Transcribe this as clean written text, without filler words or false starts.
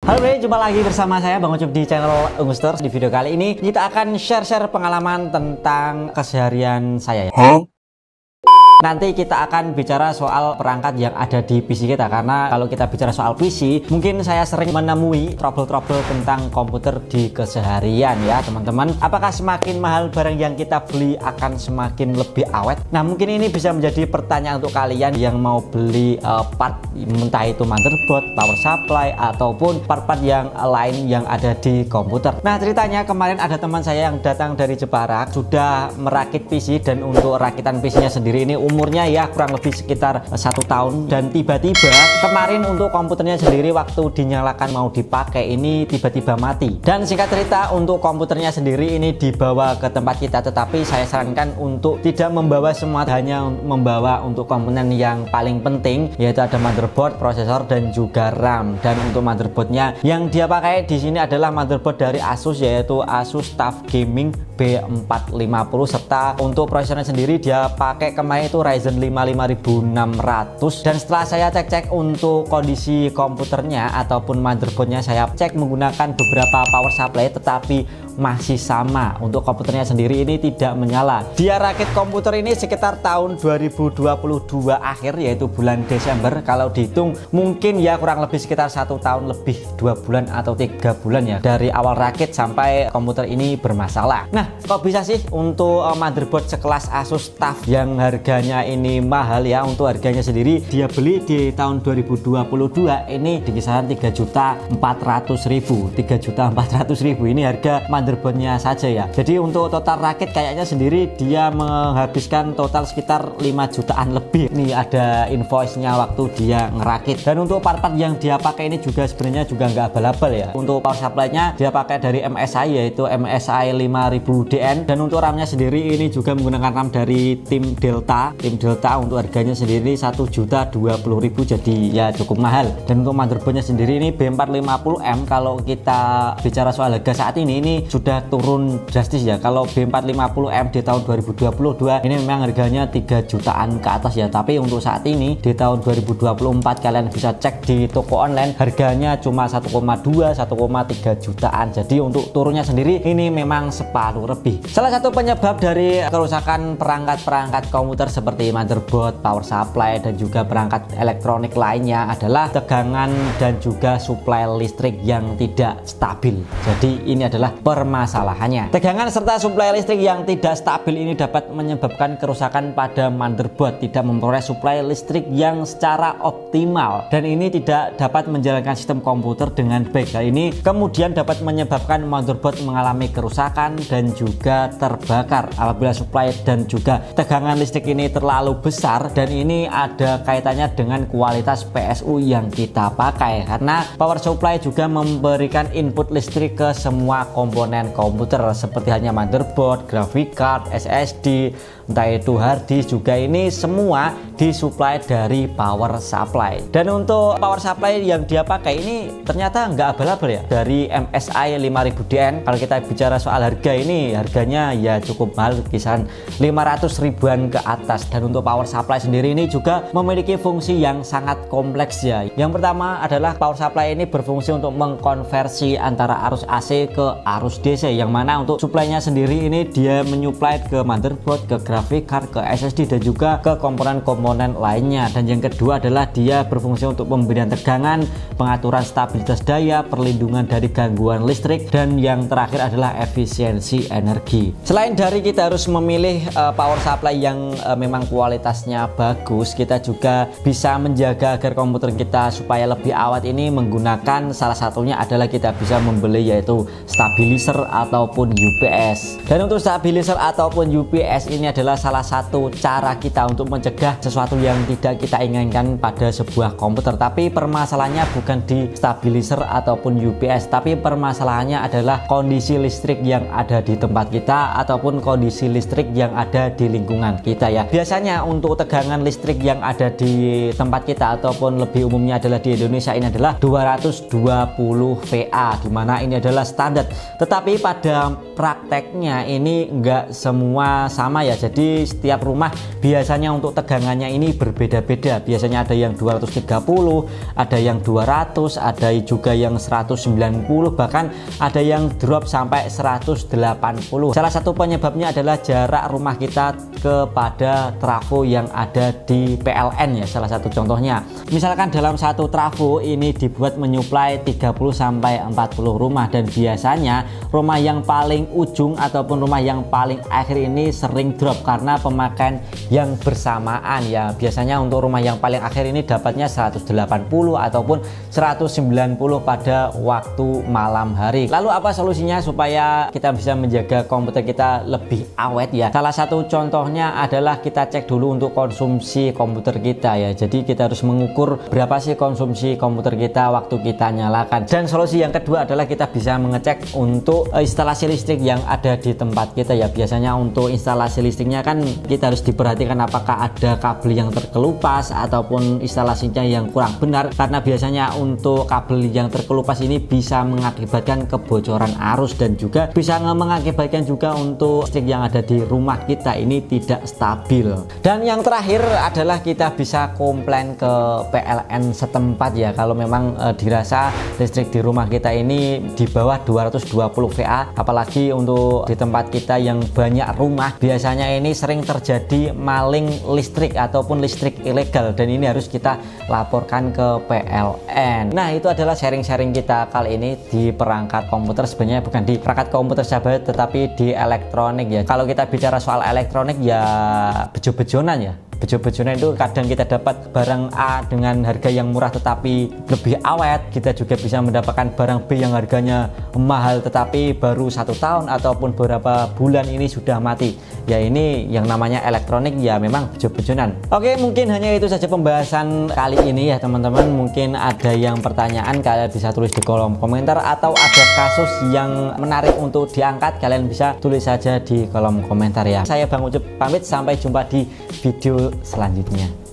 Halo, jumpa lagi bersama saya Bang Ucup di channel Unguster. Di video kali ini kita akan share pengalaman tentang keseharian saya ya. Nanti kita akan bicara soal perangkat yang ada di PC kita, karena kalau kita bicara soal PC mungkin saya sering menemui trouble-trouble tentang komputer di keseharian ya teman-teman. Apakah semakin mahal barang yang kita beli akan semakin lebih awet? Nah, mungkin ini bisa menjadi pertanyaan untuk kalian yang mau beli part, entah itu motherboard, power supply ataupun part-part yang lain yang ada di komputer. Nah, ceritanya kemarin ada teman saya yang datang dari Jepara, sudah merakit PC, dan untuk rakitan PC-nya sendiri ini umurnya ya kurang lebih sekitar 1 tahun, dan tiba-tiba kemarin untuk komputernya sendiri waktu dinyalakan mau dipakai ini tiba-tiba mati. Dan singkat cerita, untuk komputernya sendiri ini dibawa ke tempat kita, tetapi saya sarankan untuk tidak membawa semua, hanya membawa untuk komponen yang paling penting, yaitu ada motherboard, prosesor, dan juga RAM. Dan untuk motherboardnya yang dia pakai di sini adalah motherboard dari Asus, yaitu Asus TUF Gaming B450, serta untuk prosesornya sendiri dia pakai kemarin itu Ryzen 5 5600. Dan setelah saya cek-cek untuk kondisi komputernya ataupun motherboardnya, saya cek menggunakan beberapa power supply, tetapi masih sama. Untuk komputernya sendiri ini tidak menyala. Dia rakit komputer ini sekitar tahun 2022 akhir, yaitu bulan Desember. Kalau dihitung mungkin ya kurang lebih sekitar 1 tahun lebih, 2 bulan atau 3 bulan ya, dari awal rakit sampai komputer ini bermasalah. Nah, kok bisa sih untuk motherboard sekelas Asus TUF yang harganya ini mahal ya? Untuk harganya sendiri dia beli di tahun 2022 ini di kisaran 3.400.000. 3.400.000 ini harga motherboardnya saja ya. Jadi untuk total rakit kayaknya sendiri dia menghabiskan total sekitar 5 jutaan lebih. Nih ada invoice-nya waktu dia ngerakit. Dan untuk part-part yang dia pakai ini juga sebenarnya juga nggak abal-abal ya. Untuk power supply-nya dia pakai dari MSI, yaitu MSI 5000DN. Dan untuk RAM-nya sendiri ini juga menggunakan RAM dari tim Delta. Tim Delta untuk harganya sendiri 1.020.000, jadi ya cukup mahal. Dan untuk motherboardnya sendiri ini B450M. Kalau kita bicara soal harga saat ini sudah turun drastis ya. Kalau B450M di tahun 2022 ini memang harganya 3 jutaan ke atas ya, tapi untuk saat ini di tahun 2024 kalian bisa cek di toko online harganya cuma 1,2-1,3 jutaan. Jadi untuk turunnya sendiri ini memang separuh lebih. Salah satu penyebab dari kerusakan perangkat-perangkat komputer seperti motherboard, power supply, dan juga perangkat elektronik lainnya adalah tegangan dan juga suplai listrik yang tidak stabil. Jadi ini adalah permasalahannya. Tegangan serta suplai listrik yang tidak stabil ini dapat menyebabkan kerusakan pada motherboard, tidak memperoleh suplai listrik yang secara optimal, dan ini tidak dapat menjalankan sistem komputer dengan baik. Hal ini kemudian dapat menyebabkan motherboard mengalami kerusakan dan juga terbakar apabila suplai dan juga tegangan listrik ini terlalu besar. Dan ini ada kaitannya dengan kualitas PSU yang kita pakai, karena power supply juga memberikan input listrik ke semua komponen komputer seperti hanya motherboard, graphic card, SSD, entah itu hard disk, juga ini semua disuplai dari power supply. Dan untuk power supply yang dia pakai ini ternyata nggak abal-abal ya, dari MSI 5000DN. Kalau kita bicara soal harga ini, harganya ya cukup mahal, kisaran 500 ribuan ke atas. Dan untuk power supply sendiri ini juga memiliki fungsi yang sangat kompleks ya. Yang pertama adalah power supply ini berfungsi untuk mengkonversi antara arus AC ke arus DC, yang mana untuk suplainya sendiri ini dia menyuplai ke motherboard, ke graphic card, ke SSD, dan juga ke komponen-komponen lainnya. Dan yang kedua adalah dia berfungsi untuk pemberian tegangan, pengaturan stabilitas daya, perlindungan dari gangguan listrik, dan yang terakhir adalah efisiensi energi. Selain dari kita harus memilih power supply yang memang kualitasnya bagus, kita juga bisa menjaga agar komputer kita supaya lebih awet ini menggunakan, salah satunya adalah kita bisa membeli yaitu stabilizer ataupun UPS. Dan untuk stabilizer ataupun UPS ini adalah salah satu cara kita untuk mencegah sesuatu yang tidak kita inginkan pada sebuah komputer. Tapi permasalahannya bukan di stabilizer ataupun UPS, tapi permasalahannya adalah kondisi listrik yang ada di tempat kita ataupun kondisi listrik yang ada di lingkungan kita ya. Biasanya untuk tegangan listrik yang ada di tempat kita ataupun lebih umumnya adalah di Indonesia ini adalah 220 VA, dimana ini adalah standar. Tetapi pada prakteknya ini enggak semua sama ya. Jadi Jadi setiap rumah biasanya untuk tegangannya ini berbeda-beda. Biasanya ada yang 230, ada yang 200, ada juga yang 190, bahkan ada yang drop sampai 180. Salah satu penyebabnya adalah jarak rumah kita kepada trafo yang ada di PLN ya, salah satu contohnya. Misalkan dalam satu trafo ini dibuat menyuplai 30 sampai 40 rumah, dan biasanya rumah yang paling ujung ataupun rumah yang paling akhir ini sering drop karena pemakaian yang bersamaan ya. Biasanya untuk rumah yang paling akhir ini dapatnya 180 ataupun 190 pada waktu malam hari. Lalu apa solusinya supaya kita bisa menjaga komputer kita lebih awet ya? Salah satu contohnya adalah kita cek dulu untuk konsumsi komputer kita ya. Jadi kita harus mengukur berapa sih konsumsi komputer kita waktu kita nyalakan. Dan solusi yang kedua adalah kita bisa mengecek untuk instalasi listrik yang ada di tempat kita ya. Biasanya untuk instalasi listriknya kan kita harus diperhatikan apakah ada kabel yang terkelupas ataupun instalasinya yang kurang benar, karena biasanya untuk kabel yang terkelupas ini bisa mengakibatkan kebocoran arus dan juga bisa mengakibatkan juga untuk listrik yang ada di rumah kita ini tidak stabil. Dan yang terakhir adalah kita bisa komplain ke PLN setempat ya, kalau memang dirasa listrik di rumah kita ini di bawah 220 VA, apalagi untuk di tempat kita yang banyak rumah, biasanya ini sering terjadi maling listrik ataupun listrik ilegal, dan ini harus kita laporkan ke PLN. Nah, itu adalah sharing-sharing kita kali ini di perangkat komputer. Sebenarnya bukan di perangkat komputer sahabat, tetapi di elektronik ya. Kalau kita bicara soal elektronik ya bejo-bejonan ya. Bejo-bejonan itu kadang kita dapat barang A dengan harga yang murah tetapi lebih awet, kita juga bisa mendapatkan barang B yang harganya mahal tetapi baru 1 tahun ataupun beberapa bulan ini sudah mati ya. Ini yang namanya elektronik ya, memang bejo-bejonan. Oke, mungkin hanya itu saja pembahasan kali ini ya teman-teman. Mungkin ada yang pertanyaan, kalian bisa tulis di kolom komentar, atau ada kasus yang menarik untuk diangkat, kalian bisa tulis saja di kolom komentar ya. Saya Bang Ucup pamit, sampai jumpa di video selanjutnya.